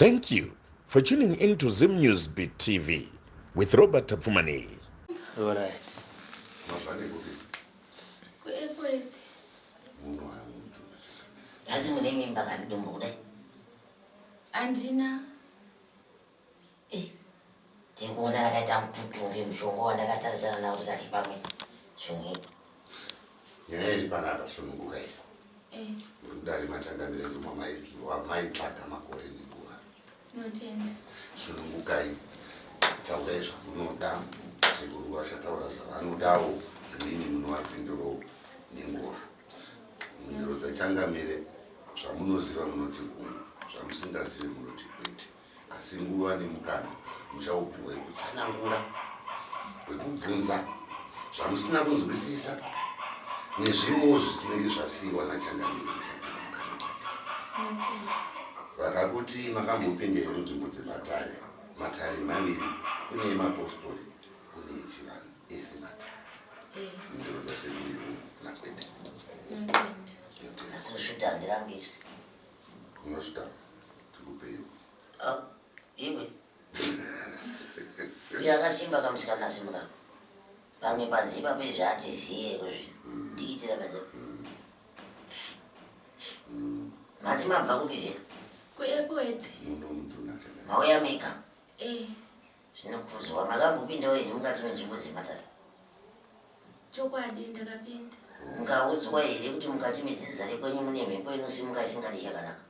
Thank you for tuning in to Zim News Beat TV with Robert Tapfumani. All right. Andina. Tikuona nakaita mputungi mshongo wandakatarisana nawo tikati pamwe shungi. Yeye panapa sununguka hiyo. Ndali machangamire ndimo maitaka makore ndikuwa. Notenda. Sununguka hiyo. Taweza unoda siguru washataura zvavanodavo ndini munowapinduro nenguva. Ndiro dzachangamire zvamunoziva munoti kungu zvamusingazivi munoti kwete. Asi nguva nemukana muchaupiwa wekutsanangura wekubvunza zvamusina kunzwisisa nezvimwewo zvinenge zvasiyiwa nachangamire vakakuti makambopinda here munzvimbo dzematare matare maviri kune emapostori kune echivanhu ese matare ndinoda sekuriwo nakwete Asi ushuta handirambiswe. unosvita tikupeiwo Iwe. Uyo akasimba kamusikana asimba. Pamwe panzipa pezvaatiziye kuzvi. Ndiitira panje. Mati mabva kupi zve? Kuairport. Mauya mega. Zvinokuzwa makambopindawo here mukati menzvimbo dzematare. Chokwadi ndakapinda. Mungaudzwa here kuti mukati mezinza rekwenyu mune mhepo inosimuka isingadi chakanaka?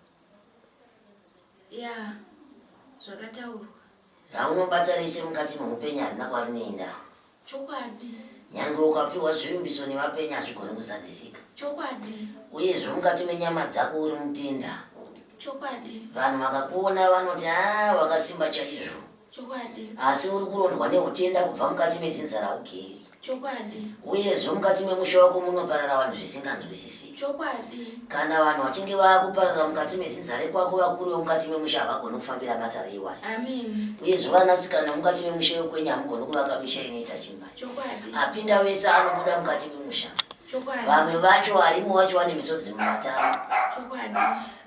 Ya. Zvakataurwa. Zvaunobata rese mukati meupenyu harina kwarinoenda. Chokwadi. Nyange ukapiwa zvivimbiso nevapenyu hazvigoni kuzadzisika. Chokwadi. Uyezve mukati menyama dzako uri mutenda. Chokwadi. Vanhu vakakuona vanoti wakasimba chaizvo. Chokwadi. Asi uri kurondwa neutenda kubva mukati mezinza raugeri. Chokwadi. Uyezve mukati memusha wako munoparara vanhu zvisinganzwisisi. Chokwadi. Kana vanhu vachinge vakuparara mukati mezinza rekwako vakuru vemukati memusha havagoni kufambira matare iwayo. Amen. Uyezve vanasikana mukati memusha wekwenyu hamugoni kuvaka misha inoita chimba. Chokwadi. Apinda vese anobuda mukati memusha. Chokwadi. Vamwe vacho varimo vacho vane misodzi mumatara. Chokwadi.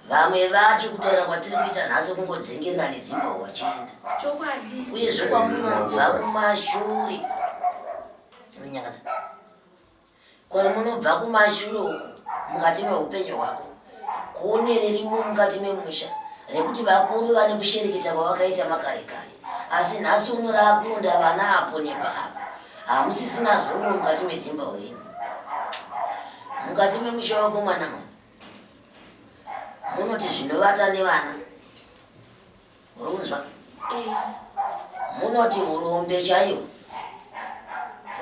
Vamwe vacho kutaura kwatiri kuita nhasi kungodzengerera nedzimba wachienda. Chokwadi. Uyezve kwamunobva kumashure inonyangadza kwamunobva kumashure uko mukati meupenyu hwako kune ririmo mukati memusha rekuti vakuru vane kushereketa kwavakaita makare kare, asi nhasi unorava kurunda vana apo nepapo hamusisina zororo mukati medzimba urino. Mukati memusha wako mwanangu munoti zvinovata nevana urunzwa munoti urombe chaiwo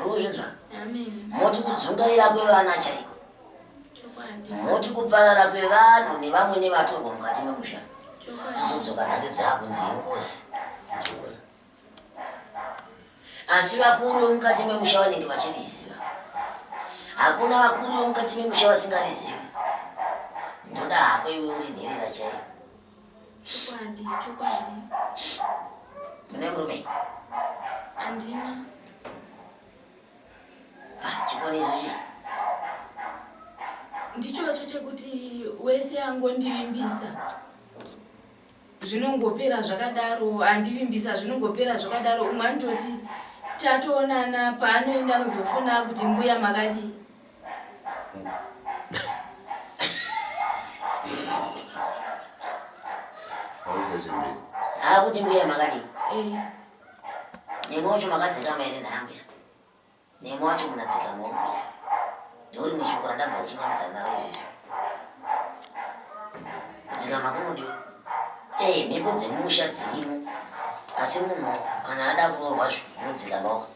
uruzvinzwa. Amen. Moti kudzungaira kwevana chaiko. Chokwadi. Moti kuparara kwevanhu nevamwe nevatorwa mukati memusha. Chokwadi. Tizodzoka nhasi dzakunzi ingozi. Asi vakuru vemukati memusha vanenge vachiriziva. Hakuna vakuru vemukati memusha vasingarizivi. Ndoda hako iwe uri nherera chaiyo. Chokwadi. Chokwadi. Mune murume? Andina. Chikoniso chii? Ndichocho chekuti wese angondivimbisa zvinongopera zvakadaro, andivimbisa zvinongopera zvakadaro. Umwe anototi tatoonana paanoenda anozofuna kuti mbuya makadii. Kuti mbuya makadii? Nemocho makadzikama here nhambuya? Nemocho munadzika mombe? Ndori mushoko randabva kuchingamidza naro izvizvo. Kudzikama kunodiwa. Mhepo dzemusha dzirimo. Asi munhu kana ada kuroorwa unodzikamawo.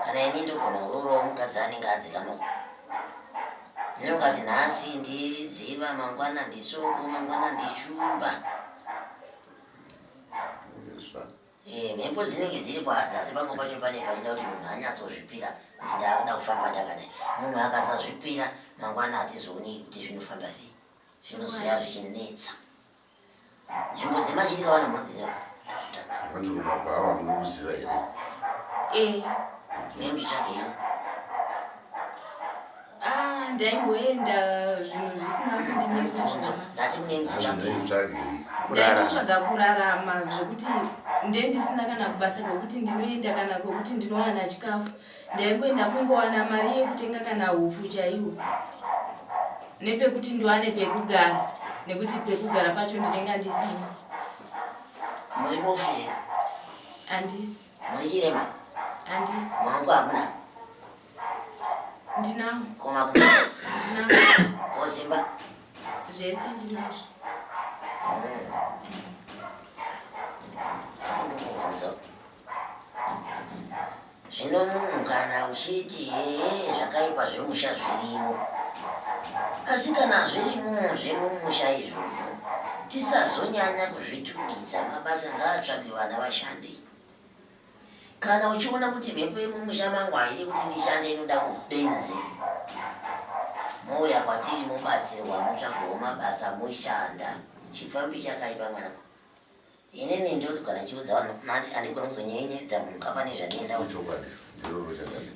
Kana ini ndogona kuroorwawo mukadzi anenge adzikamawo. Ndinongati nhasi ndidziva, mangwana ndisoko, mangwana ndichumba. Mhepo dzinenge dziripo asi pamwe pacho pane paida kuti munhu anyatsozvipira kuti ndakuda kufamba ndakadai. Munhu akasazvipira mangwana hatizooni kuti zvinofamba sei. Zvinozoya zvichinetsa. Nzvimbo dzemachitika vanhu munodziziva? vanzurumabhawa munokuziva here? Memuzvitsvage iwo. Ndaimboenda zvinhu zvisina kundimira. Ndati mune mutsvage. ndaitotsvaga kurarama zvekuti ndendisina kana kubasa kwekuti ndinoenda kana kwekuti ndinowana chikafu. Ndaingoenda kungowana mari yekutenga kana hupfu chaiwo nepekuti ndiwane pekugara, nekuti pekugara pacho ndinenge ndisina. Muri bofi? Handisi. Muri chirema? Handisi. Mwangu hamuna? Ndinawo. Koma kuma? Ndinawo. Osimba? Zvese ndinazvo. Zvino munhu kana uchiti zvakaipa zvemusha zvirimo, asi kana zvirimo zvemumusha izvozvo tisazonyanya kuzvitumidza, mabasa ngaatsvage vana vashandi. Kana uchiona kuti mhepo yemumusha mangu haidi kuti ndishande, inoda kubenzi, mouya kwatiri mobatsirwa, motsvagawo mabasa moshanda. Chifambi chakaipa mwanangu. Inini ndoti kana chiudza vanhu andikona kuzonyenyedza munhu kapane zvanoenda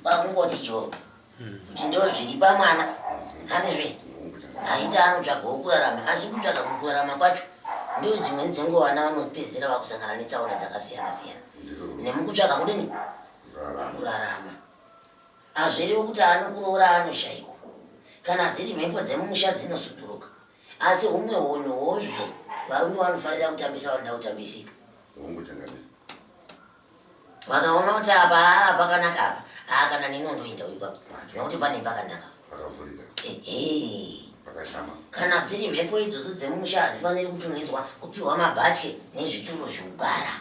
pakungoti cho kuti ndo zviri pamwana andizve aita anotsvagawo kurarama, asi kutsvaga kurarama kwacho ndio dzimweni dzenguva vana vanopedzera vakusangana netsaona dzakasiyana siyana nemukutsvaga kudini kurarama. Hazviriwo kuti anokuroora anoshayikwa, kana dziri mhepo dzemumusha dzinosuduruka, asi humwe hunhuwozve varume vanofarira kutambisa vanoda kutambisika. Vakaona kuti apa pakanaka apa, kana ninondoenda ipapo nokuti pane pakanaka. Kana dziri mhepo idzodzo dzemumusha hadzifaniri kutumidzwa kupiwa mabhatye nezvituro zvokugara.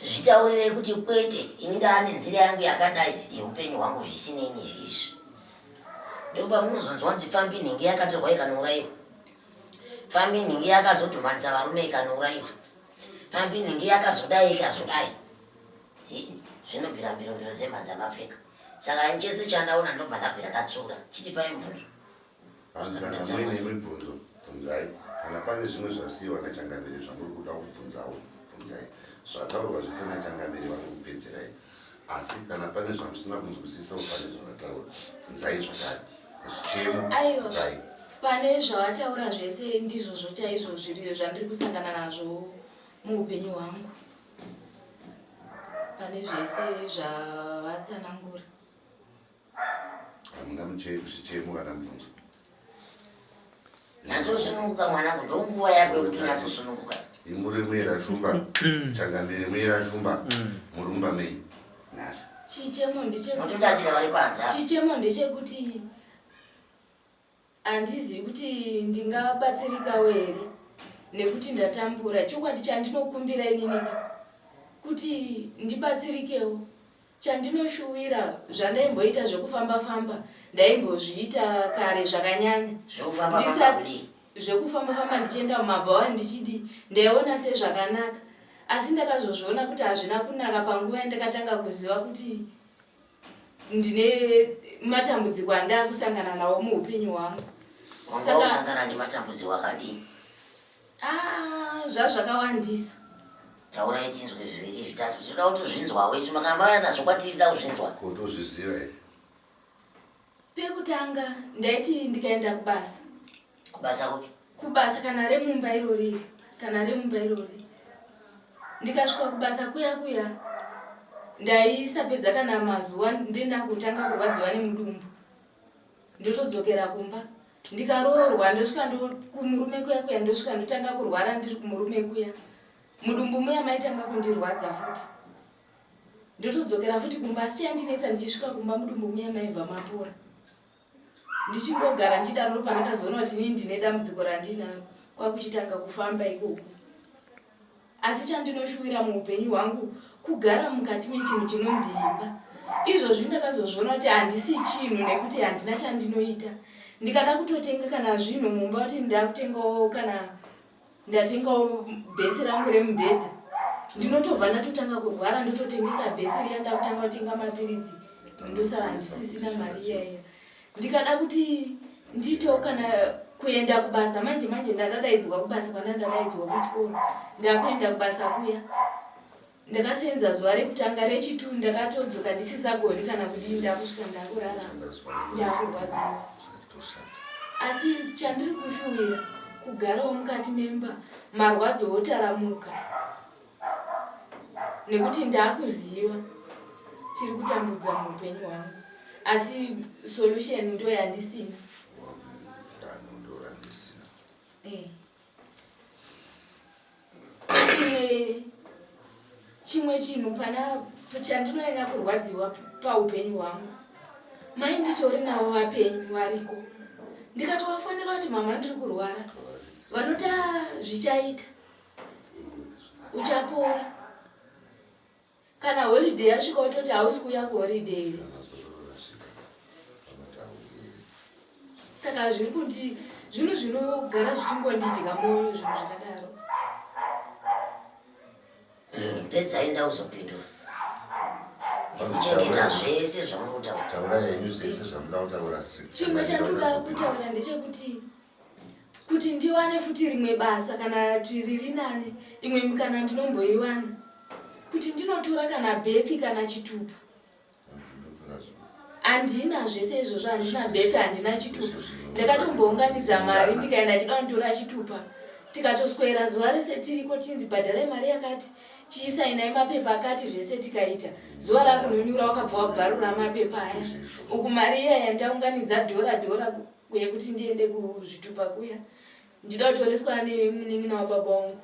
Zvitaurirei kuti kwete, ini ndaane nzira yangu yakadai yeupenyu hwangu zvisinei nezvizvi. Ndipo pamunozonzwa kuti Pfambi Nhingi yakatorwa ikanouraiwa, Pfambi Nhingi yakazodhumanisa varume ikanouraiwa, Pfambi Nhingi yakazodai ikazodai. Zvinobvira mbiro dzemhanza mapfeka. Saka ini chese chandaona ndobva ndabvira ndatsura. Chitipai mubvunzo. Kana muine mibvunzo bvunzai. Kana pane zvimwe zvasiyiwa nachangamiri zvamuri kuda kubvunzawo bvunzai. Zvataurwa zvese nachangamiri vanokupedzerai. Asi kana pane zvamusina kunzwisisawo pane zvavataura bvunzai zvakare. Zvichemo. Aiwa. Pane zvavataura zvese ndizvozvo chaizvo zviriyo zvandiri kusangana nazvo muupenyu hwangu. Pane zvese zvavatsanangura. Hamuna zvichemo kana mubvunzo. Nyatsosununguka mwanangu, ndonguva yako yekuti nyatsosununguka. Imuri mwera shumba, changamiri mwera shumba, murumba mei. Nasi. Chichemo ndechekuti. Mutotandira vari panza. Chichemo ndechekuti handizivi kuti ndingabatsirikawo here nekuti ndatambura. Chokwadi chandinokumbira ininika kuti ndibatsirikewo. Chandinoshuwira zvandaimboita zvekufamba-famba ndaimbozviita kare zvakanyanya. Ndisati zvekufamba-famba ndichienda mumabhawa ndichidi ndaiona sezvakanaka, asi ndakazozviona kuti hazvina kunaka panguva yandakatanga kuziva kuti ndine matambudziko andakusangana nawo muupenyu hwangu. Saka usangana nematambudziko akadii? Zvazvakawandisa. Taurai tinzwe zviviri zvitatu, tinoda kutozvinzwawo isu makamba yanazvo kwatiri tida kuzvinzwa. Kutozviziva here? Pekutanga ndaiti ndikaenda kubasa. Kubasa kupi? Kubasa kana remumba irori, kana remumba irori. Ndikasvika kubasa kuya ndaisapedza kana mazuva ndenda kutanga kurwadziwa nemudumbu. Ndotodzokera kumba. Ndikaroorwa ndosvika kumurume kuya ndosvika ndotanga kurwara ndiri kumurume kuya. Mudumbu muya maitanga kundirwadza futi. Ndotodzokera futi kumba, asi chandinetsa ndichisvika kumba mudumbu muya maibva mapora. Ndichingogara ndichidaro pandakazoona kuti inini ndine dambudziko randinaro, kwakuchitanga kufamba ikoko. Asi chandinoshuwira muupenyu hwangu kugara mukati mechinhu chinonzi imba. Izvozvi ndakazozviona kuti handisi chinhu nekuti handina chandinoita. Ndikada kutotenga kana zvinhu mumba kuti ndakutengawo kana ndatengawo bhesi rangu remubhedha. Ndinotobva ndatotanga kurwara ndototengesa bhesi riya ndakutanga kutenga mapiritsi. Ndosara handisisina mari iyaya. Ndikada kuti nditewo kana kuenda kubasa, manje ndadaidzwa kubasa kwandadaidzwa kuchikoro. Ndakuenda kubasa kuya. Ndakasenza zuva rekutanga, rechitu ndakatodzoka ndisisagoni kana kudini, ndakusvika ndakurara. Ndakurwadziwa. Asi chandiri kushuwira kugarawo mukati memba marwadzo otaramuka nekuti ndakuziva chiri kutambudza muupenyu hwangu asi solution ndo yandisina. Chimwe chinhu pana chandinoenda kurwadziwa paupenyu hwangu, mai nditori navo vapenyu variko, ndikatovafonera kuti mama ndiri kurwara, vanoti zvichaita, uchapora. Kana holiday yasvika utoti hausi kuuya kuholiday here. Saka zviri kuti zvinhu zvinogara zvichingondidya moyo zvinhu zvakadaro. Pedzai ndauzopindura. Ndikuchengeta zvese zvamunoda kutaura henyu zvese zvamuda kutaura. Chimwe chandoda kutaura ndechekuti kuti ndiwane futi rimwe basa kana riri nani, imwe mikana ndinomboiwana. Kuti ndinotora kana bethi kana chitupa. Andina zvese izvozvo, handina bethi, handina chitupa. Ndakatombounganidza mari ndikaenda ndida kutora chitupa. Tikatoswera zuva rese tiriko tinzi bhadharai mari yakati, chiisainai mapepa akati, zvese tikaita. Zuva rakunonyura wakabva wabvarura mapepa aya. Uku mari iya yandaunganidza dhora yekuti ndiende kuzvitupa kuya. Ndida kutoreswa nemunin'ina wababa wangu.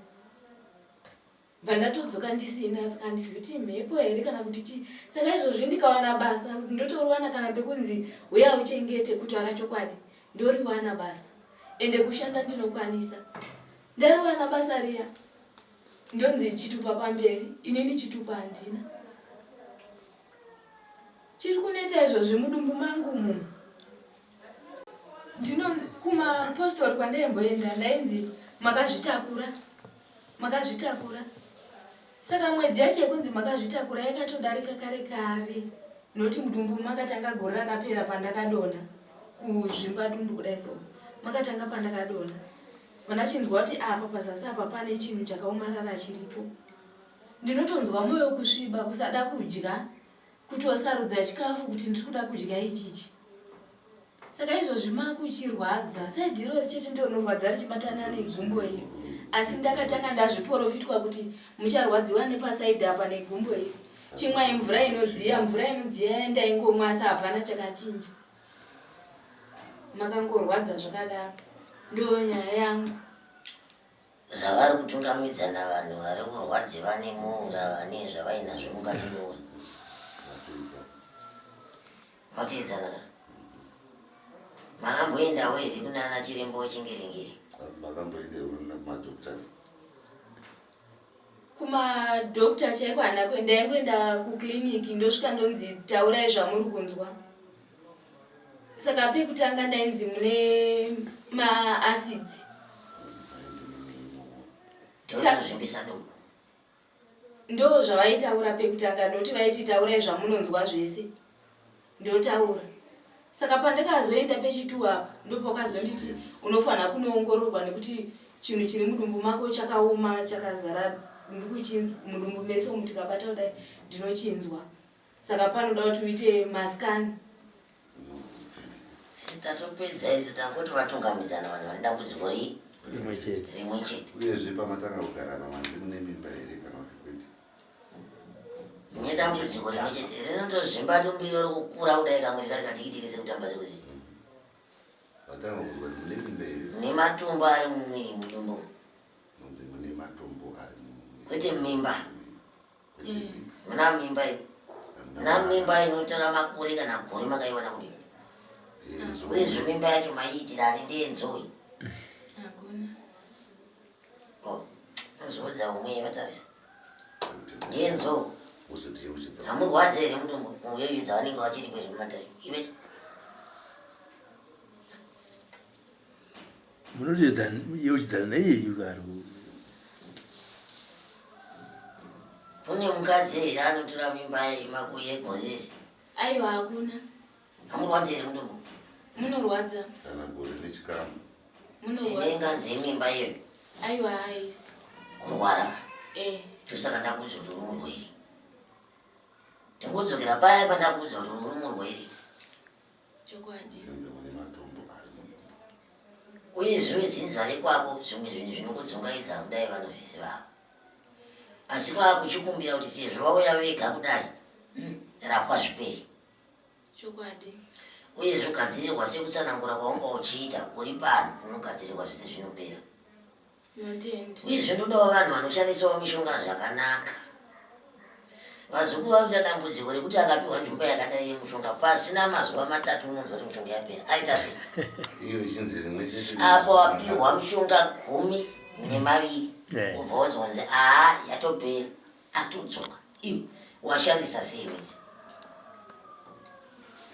Vandatodzoka ndisina, saka handizivi kuti mhepo here kana kuti chii. Saka izvozvi ndikawana basa ndotoriwana kana pekunzi uya uchengete kutaura chokwadi, ndoriwana basa. Ende kushanda ndinokwanisa. Ndariwana basa riya, ndonzi chitupa pamberi, inini chitupa handina. Chiri kuneta izvozvi mudumbu mangu umu. Kumapostori kwandayemboenda ndainzi makazvitakura. Saka mwedzi yacho yekunzi makazvitakura yakatodarika kare. Noti mudumbu makatanga gore rakapera pandakadona. Kuzvimba dumbu kudai so. Makatanga pandakadona. Vandachinzwa kuti apa pazasi apa pane chinhu chakaomarara chiripo. Ndinotonzwa moyo kusviba, kusada kudya, kutosarudza chikafu kuti ndiri kuda kudya ichichi. Saka izvozvi makuchirwadza, saidhi irori chete ndio rinorwadza richibatana negumbo iri. Asi ndakatanga ndazviprofitwa kuti mucharwadziwa nepasaidhi apa negumbo iri. Chimwai mvura inodziya yandaingomwa asi hapana chakachinja. Makangorwadza zvakadaro. Ndo nyaya yangu. Zvavari kutungamidzana vanhu vari kurwadziwa nemura vane zvavainazvo mukati mura. Matidzana. Makamboendawo here kunana chirembo wechingiringiri? Makamboendawo kumadhoktors. Kumadhokta chaiko hana kuenda, ndaingoenda kukliniki ndosvika ndonzi taurai zvamuri kunzwa. Saka pekutanga ndainzi mune maacids. Ndo zvavaitaura pekutanga, ndoti vaiti taurai zvamunonzwa zvese. Ndotaura. Saka pandakazoenda pechitu apa, ndopakazonditi unofanira kunoongororwa nekuti chinhu chiri mudumbu mako chakaoma, chakazara mudumbu mese umu tikabata kudai ndinochinzwa. Saka panoda kuti uite maskani. Sitatopedza izvo tangoti vatungamizana vanhu vane dambudziko rimwe chete. Uyezve pamatanga kugara pamanzi mune mimba here kana kuti kwete? Mune dambudziko rimwe chete rinotozvimba dumbiro rokukura kudai kamwe kari kadikidiki sekutamba sekuzi. Vatanga kuzwa kuti mune mimba here? Mune matumbu ari mumwiri mudumbu. Nonzi mune matumbu ari mumwiri. Kwete mimba. Muna mimba iyo. Muna mimba inotora makore kana gore makaiwana kudini. Uyezve mimba yacho maiitirani ndeyenzoi. Hakuna. Nozodza umwe vatarisa. Ndiyenzou. Uzoti uchidza. Hamurwadzi here mudumbu kuyeuchidza vanenge vachiri kweri mumatari. Iwe. Munotedzana neiyeyu karo. Kune mukadzi here anotora mimba yemakore egore rese. Aiwa hakuna. Hamurwadzi here mudumbu? Munorwadza. Kana gore nechikamu. Munorwadza. Inganzi mimba iyo. Aiwa haisi. Kurwara. Tosaka ndakuudza kuti uri murwere. Tingodzokera paya pandakuudza kuti uri murwere. Chokwadi. Mune matumbu ari mudumbu. uyezve zinzare kwako zvimwe zvinhu zvinokudzungaidza kudai vanozviziva asi kwakuchikumbira kuti sezvo vauya vega kudai rapwa zviperi chokwadi uyezve ugadzirirwa sekutsanangura kwaunga uchiita uri pano unogadzirirwa zvese zvinopera uyezve ndodawo vanhu vanoshandisawo mishonga zvakanaka vazokuva kuita dambudziko rekuti akapiwa njumba yakadai yemushonga pasina mazuva 3 unonzwa kuti mishonga yapera aita sei apo wapiwa mushonga 12 ubva wonzwanzi yatopera atodzoka iwe washandisa sei misi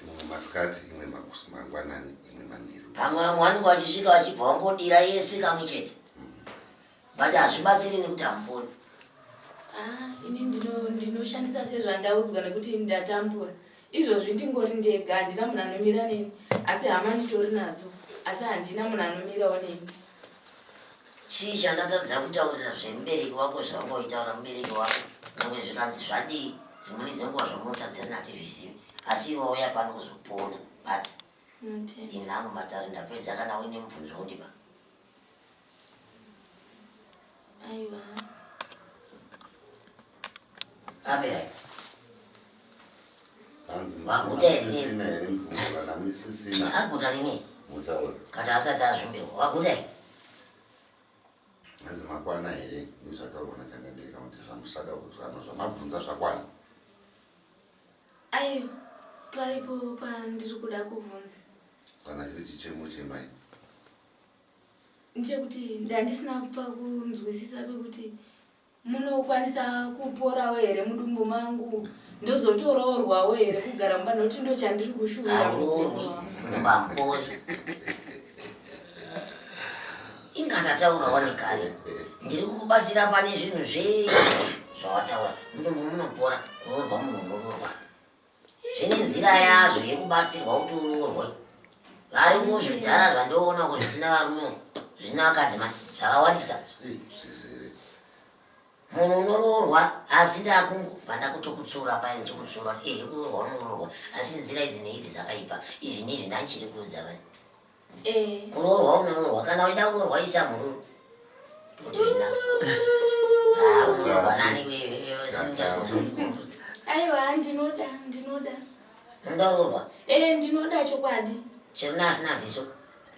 imwe masikati imwe mangwanani imwe manheru pamwe vamwe vanenge vachisvika vachibva vangodira yese kamwe chete but hazvibatsiri nekuti hamuponi ini ndinoshandisa sezvandaudzwa nekuti ndatambura izvozvi ndingori ndega handina munhu anomira neni asi hama nditori nadzo asi handina munhu anomirawo neni chii chandatadza kutaurira zvemubereki wako zvaungoitaura mubereki wako nangwe zvikanzi zvadii dzimweni dzenguva zvamunotadzira natizvizivi asi iwe wauya pano kuzopona basi inhangu matare ndapedza kana uine mubvunzo undipa aiwa apera aguta rini kati asati azvimbirwa waguta hanzi makwana here nezvataurwa nachangabereka kuti zvamusada zvano zvamabvunza zvakwana aiwa paripo pandiri kuda kuvhunza kana chiri chichemo chemai ndechekuti ndandisina pakunzwisisa pekuti munokwanisa kuporawo here mudumbu mangu ndozotoroorwawo here kugara mumba nokuti ndo chandiri kushuvira bambori ingandataurawo nekare ndiri kukubatsira pane zvinhu zvese zvawataura mudumbu munopora kuroorwa munhu unororwa zvine nzira yazvo yekubatsirwa kuti uroorwe variwo zvidhara zvandoona kuti zvisina varume zvina vakadzimai zvakawandisa munhu unororwa asi ndakungobva ndakutokutsura paine chikutsura kuti kuroorwa unororwa asi nzira idzi neidzi dzakaipa izvi neizvi ndandichiri kuudza vanhu kuroorwa unororwa kana uida kuroorwa isa mururu kuti unororwa nani aiwa ndinoda undaroorwa ndinoda chokwadi chero neasina ziso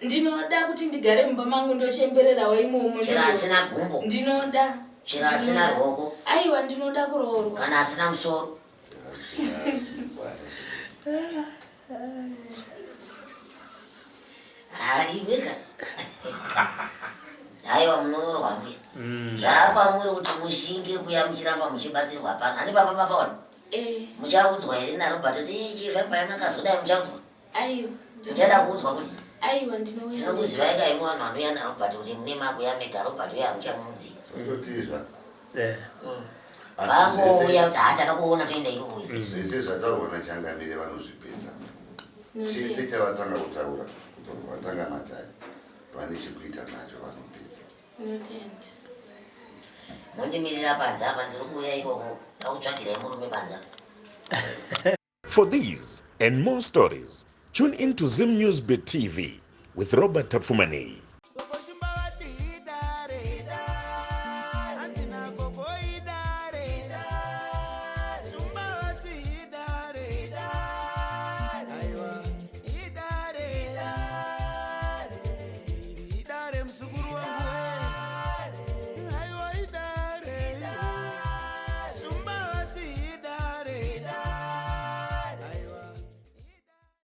ndinoda kuti ndigare mumba mangu ndochembererawo imomo chero asina gumbo ndinoda chero asina ruoko aiwa ndinoda kuroorwa kana asina musoro ibeka aiwa munoroorwa mbuya zvakwamuri kuti mushinge kuya muchiramba muchibatsirwa pano hani baba makaona muchaudzwa here narobert kuti chivhemba yamakazodai muchaudzwa aiwa muchada kuudzwa kuti aiwa ndinokuzivai kai mwe vanhu vanouya narobert kuti mune makuya mega robert uya hamuchamuudzi totiza vangouya kuti hatakakuona toenda ikokuya zvese zvataurwa nachangamire vanozvipedza chese chavatanga kutaura vatanga matari vane chekuita nacho vanopedza mundimirira panze apa ndiri kuuya ikoko ndakutsvagirai murume panze apa. For these and more stories, tune in to Zim News Bit TV with Robert Tafumani.